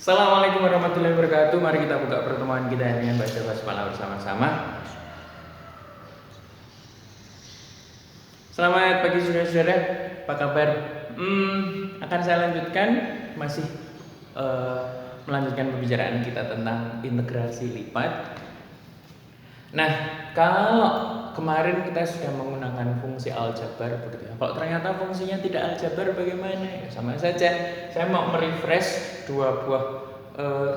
Assalamualaikum warahmatullahi wabarakatuh. Mari kita buka pertemuan kita dengan baca basmalah bersama-sama. Selamat pagi saudara-saudara, apa kabar? Akan saya lanjutkan masih melanjutkan pembicaraan kita tentang integrasi lipat. Nah, kalau kemarin kita sudah menggunakan fungsi aljabar begitu ya. Kalau ternyata fungsinya tidak aljabar bagaimana? Ya, sama saja. Saya mau merefresh dua buah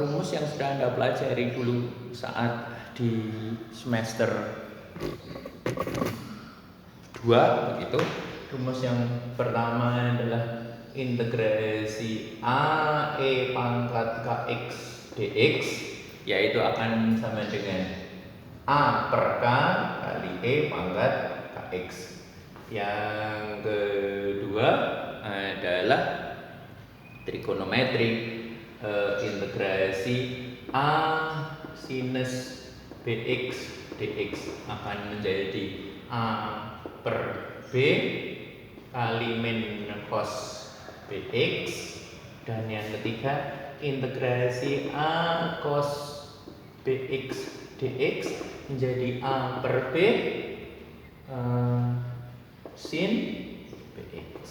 rumus yang sudah Anda pelajari dulu saat di semester 2 begitu. Rumus yang pertama adalah integrasi A E pangkat kx dx, yaitu akan sama dengan A per K kali E pangkat Kx. Yang kedua adalah trigonometri, integrasi A sinus Bx dx akan menjadi A per B kali min cos Bx. Dan yang ketiga integrasi A cos Bx dx menjadi A per B sin Bx.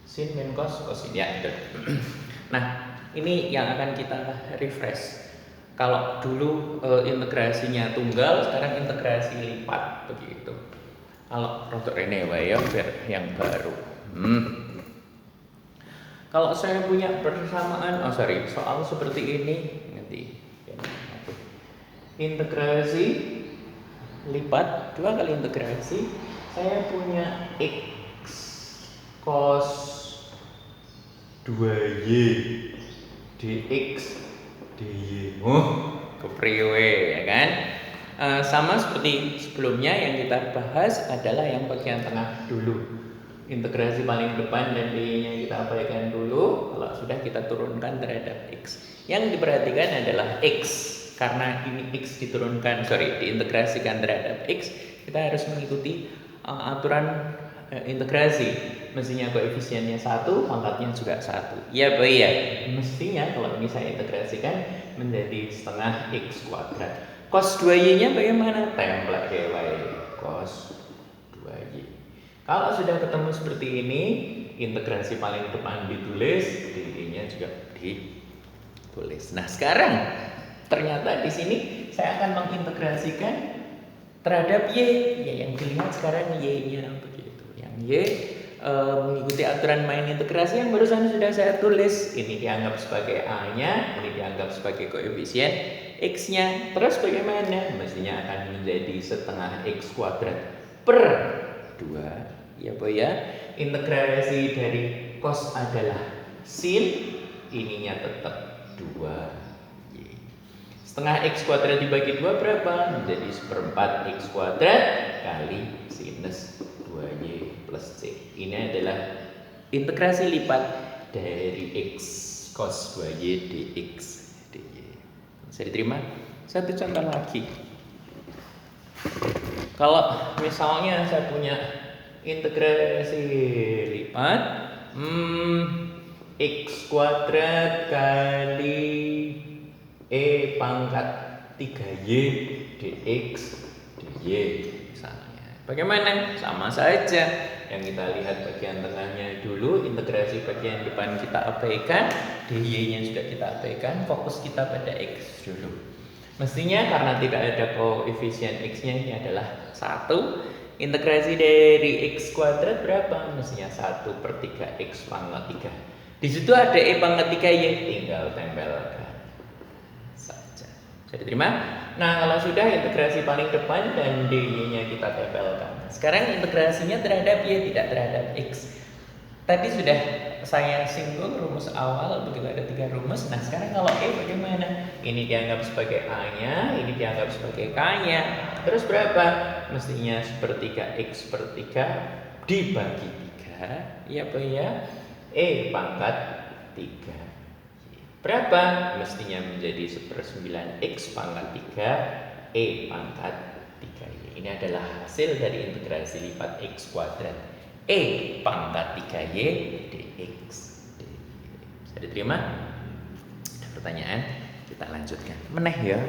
Sin min cos cosin ya. Nah, ini yang akan kita refresh. Kalau dulu integrasinya tunggal, sekarang integrasi lipat begitu. Kalau rotor ini ya biar yang baru. Kalau saya punya persamaan, soal seperti ini nanti. Integrasi lipat 2 kali integrasi, saya punya x cos 2y dx dy. Kepriwe ya kan? Sama seperti sebelumnya yang kita bahas adalah yang bagian tengah dulu. Integrasi paling depan dan dy-nya kita abaikan dulu. Kalau sudah kita turunkan terhadap x. Yang diperhatikan adalah x. Karena ini x diintegrasikan terhadap x, kita harus mengikuti aturan integrasi. Mestinya koefisiennya 1, pangkatnya juga 1. Ya, Pak ya. Mestinya kalau ini saya integrasikan menjadi setengah x kuadrat. Cos 2y-nya bagaimana? Template y cos 2y. Kalau sudah ketemu seperti ini, integrasi paling depan ditulis, dy-nya juga ditulis. Nah, sekarang ternyata di sini saya akan mengintegrasikan terhadap y. Ya, yang dilihat sekarang y-nya begitu. Yang y mengikuti aturan main integrasi yang barusan sudah saya tulis. Ini dianggap sebagai a-nya, ini dianggap sebagai koefisien x-nya. Terus bagaimana? Mestinya akan menjadi setengah x kuadrat per 2. Ya, Boy ya. Integrasi dari cos adalah sin, ininya tetap 2. Setengah x kuadrat dibagi 2 berapa? Menjadi 1/4 x kuadrat kali sinus 2y plus c. Ini adalah integrasi lipat dari x cos 2y dx dy. Bisa diterima? Satu contoh lagi. Kalau misalnya saya punya integrasi lipat x kuadrat kali E pangkat 3y dx dy misalnya. Bagaimana? Sama saja. Yang kita lihat bagian tengahnya dulu, integrasi bagian depan kita abaikan, dy-nya sudah kita abaikan, fokus kita pada x dulu. Mestinya karena tidak ada koefisien x-nya, ini adalah 1. Integrasi dari x kuadrat berapa? Mestinya 1/3 x pangkat 3. Di situ ada e pangkat 3y, tinggal tempelkan. Bisa diterima? Nah, kalau sudah integrasi paling depan dan dy-nya kita tempelkan. Sekarang integrasinya terhadap y, tidak terhadap x. Tadi sudah saya singgung rumus awal, begitu ada 3 rumus. Nah, sekarang kalau e bagaimana? Ini dianggap sebagai a-nya, ini dianggap sebagai k-nya. Terus berapa? Mestinya 1/3 x per 3 dibagi 3. Ya, Pak ya. E pangkat 3. Berapa? Mestinya menjadi 1/9 x pangkat 3 e pangkat 3y. Ini adalah hasil dari integrasi lipat x kuadrat e pangkat 3y dx. Bisa diterima? pertanyaan, kita lanjutkan meneh ya.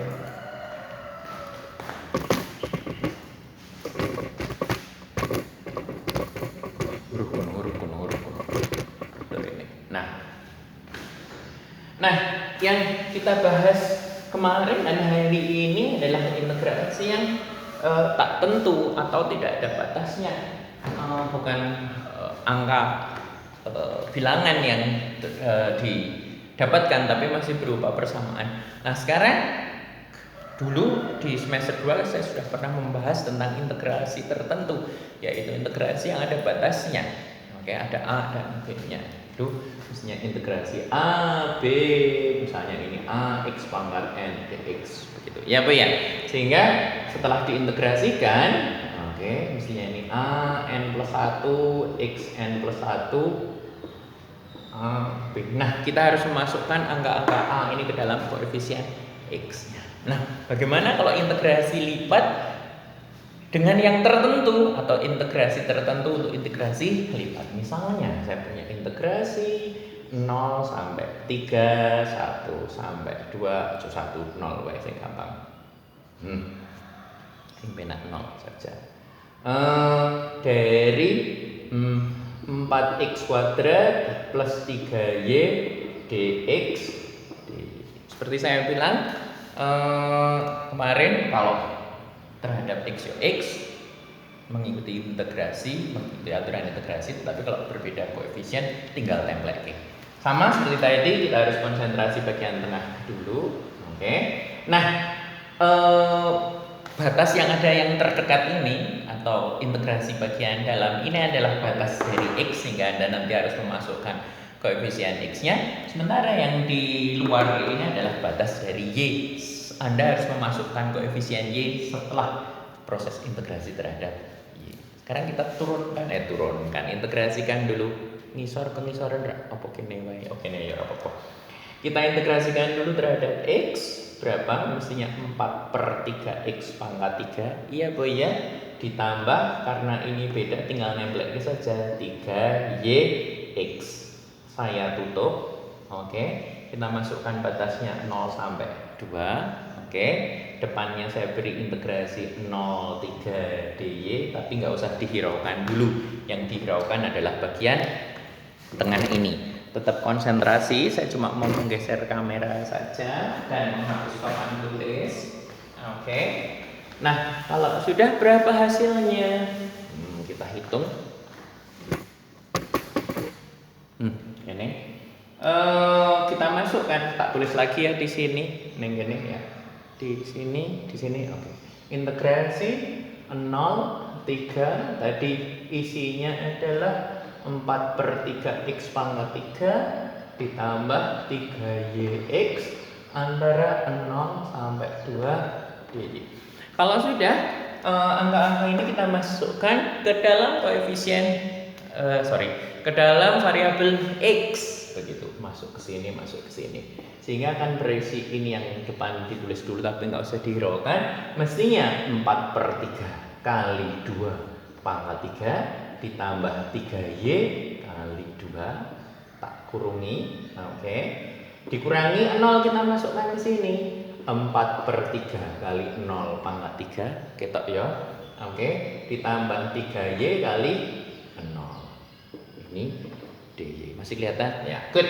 Nah, yang kita bahas kemarin dan hari ini adalah integrasi yang tak tentu atau tidak ada batasnya, bukan angka bilangan yang didapatkan, tapi masih berupa persamaan. Nah, sekarang dulu di semester 2 saya sudah pernah membahas tentang integrasi tertentu, yaitu integrasi yang ada batasnya. Oke, ada A dan B-nya. Itu misalnya integrasi A, B, misalnya ini A, X pangkat N, dx, begitu. Ya, Bu ya. Sehingga setelah diintegrasikan, oke, misalnya ini A, N plus 1, X, N plus 1, A, B. Nah, kita harus memasukkan angka-angka A ini ke dalam koefisien X-nya. Nah, bagaimana kalau integrasi lipat dengan yang tertentu atau integrasi tertentu untuk integrasi lipat? Misalnya saya punya integrasi 0 sampai 3, 1 sampai 2, 1, 0, wah saya gampang. Ini benar 0 saja. Dari 4x kuadrat plus 3y dx. Seperti saya bilang kemarin, kalau terhadap x mengikuti integrasi, mengikuti aturan integrasi, tetapi kalau berbeda koefisien tinggal template. Sama seperti tadi, kita harus konsentrasi bagian tengah dulu. Oke. Nah, batas yang ada yang terdekat ini atau integrasi bagian dalam ini adalah batas dari x, sehingga Anda nanti harus memasukkan koefisien x-nya. Sementara yang di luar ini adalah batas dari y. Anda harus memasukkan koefisien y setelah proses integrasi terhadap y. Sekarang kita turunkan, integrasikan dulu ngisor ke ngisor apa kene wae, oke nih ya apa. Kita integrasikan dulu terhadap x, berapa? Mestinya 4/3x pangkat 3. Iya, Bu ya. Ditambah, karena ini beda tinggal nempel saja 3yx. Saya tutup. Oke. Kita masukkan batasnya 0 sampai 2. Oke, depannya saya beri integrasi 0,3 dy, tapi nggak usah dihiraukan dulu. Yang dihiraukan adalah bagian tengah ini. Tetap konsentrasi, saya cuma mau menggeser kamera saja dan menghapus papan tulis. Oke. Nah, kalau sudah berapa hasilnya? Kita hitung. Ini. Kita masukkan, tak tulis lagi ya di sini, gini ya. Di sini, oke. Integrasi 0, 3, tadi isinya adalah 4/3x pangkat 3 ditambah 3yx antara 0 sampai 2 dy. Kalau sudah, angka-angka ini kita masukkan ke dalam koefisien, ke dalam variabel x, begitu. Masuk ke sini. Sehingga akan berisi ini yang depan ditulis dulu tapi nggak usah dihiraukan. Mestinya 4/3 kali 2 pangkat 3 ditambah 3y kali 2 tak kurungi. Oke. Dikurangi 0 kita masukkan ke sini. 4/3 kali 0 pangkat 3 ketok ya. Oke. Ditambah 3y kali 0. Ini dy. Masih kelihatan? Ya, good.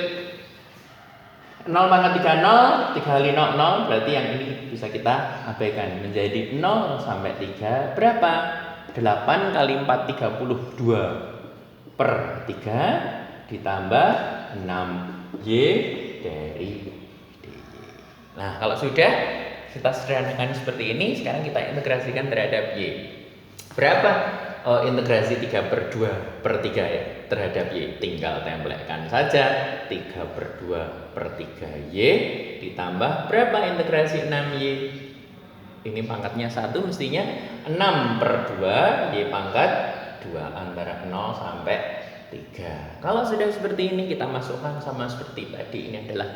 0 pangkat 3 0, 3 kali 0 0, berarti yang ini bisa kita abaikan. Menjadi 0 sampai 3 berapa? 8 kali 4 32/3 ditambah 6y dari dy. Nah, kalau sudah kita sederhanakan seperti ini, sekarang kita integrasikan terhadap y. Berapa? Integrasi 3/2/3 ya terhadap y, tinggal tempelkan saja 3/2/3y ditambah berapa integrasi 6y. Ini pangkatnya 1, mestinya 6/2 y pangkat 2 antara 0 sampai 3. Kalau sudah seperti ini, kita masukkan sama seperti tadi. Ini adalah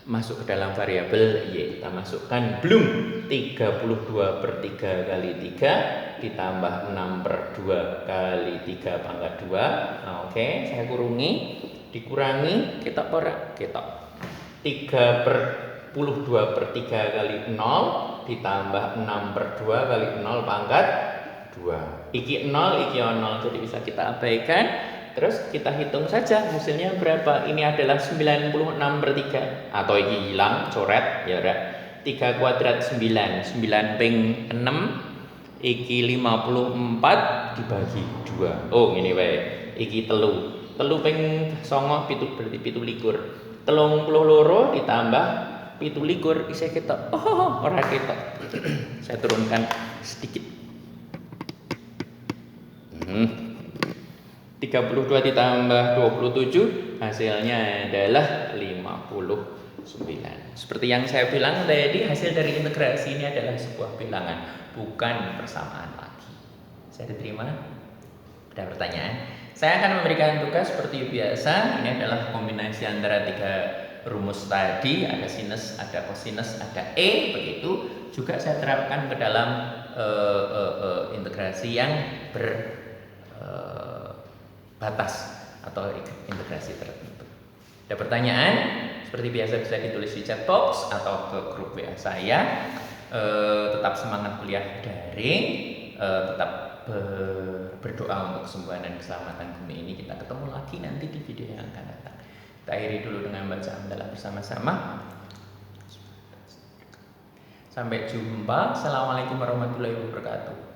masuk ke dalam variabel y. Kita masukkan belum 32/3 kali 3 ditambah 6/2 kali 3 pangkat 2. Nah, oke, saya kurungi, dikurangi, kita 3/2 2/3 kali 0 ditambah 6/2 kali 0 pangkat 2. Iki 0, iki 0, jadi bisa kita abaikan. Terus kita hitung saja hasilnya berapa. Ini adalah 96/3. Atau iki hilang, coret, ya udah. 3 kuadrat 9, 9 ping 6. Iki 54 dibagi 2. Oh, ini wae. Iki telu. Telu ping 9 berarti 17. 32 ditambah 17 isih ketok. Oh, ora ketok. Saya turunkan sedikit. 32 ditambah 27 hasilnya adalah 59. Seperti yang saya bilang tadi, hasil dari integrasi ini adalah sebuah bilangan, bukan persamaan lagi. Saya diterima? Ada pertanyaan? Saya akan memberikan tugas seperti biasa. Ini adalah kombinasi antara 3 rumus tadi, ada sinus, ada kosinus, ada begitu. Juga saya terapkan ke dalam integrasi yang batas atau integrasi tertentu. Ada pertanyaan? Seperti biasa bisa ditulis di chat box atau ke grup WA saya. Tetap semangat kuliah daring, tetap berdoa untuk kesembuhan dan keselamatan bumi ini. Kita ketemu lagi nanti di video yang akan datang. Kita akhiri dulu dengan baca hamdalah bersama-sama. Sampai jumpa. Assalamualaikum warahmatullahi wabarakatuh.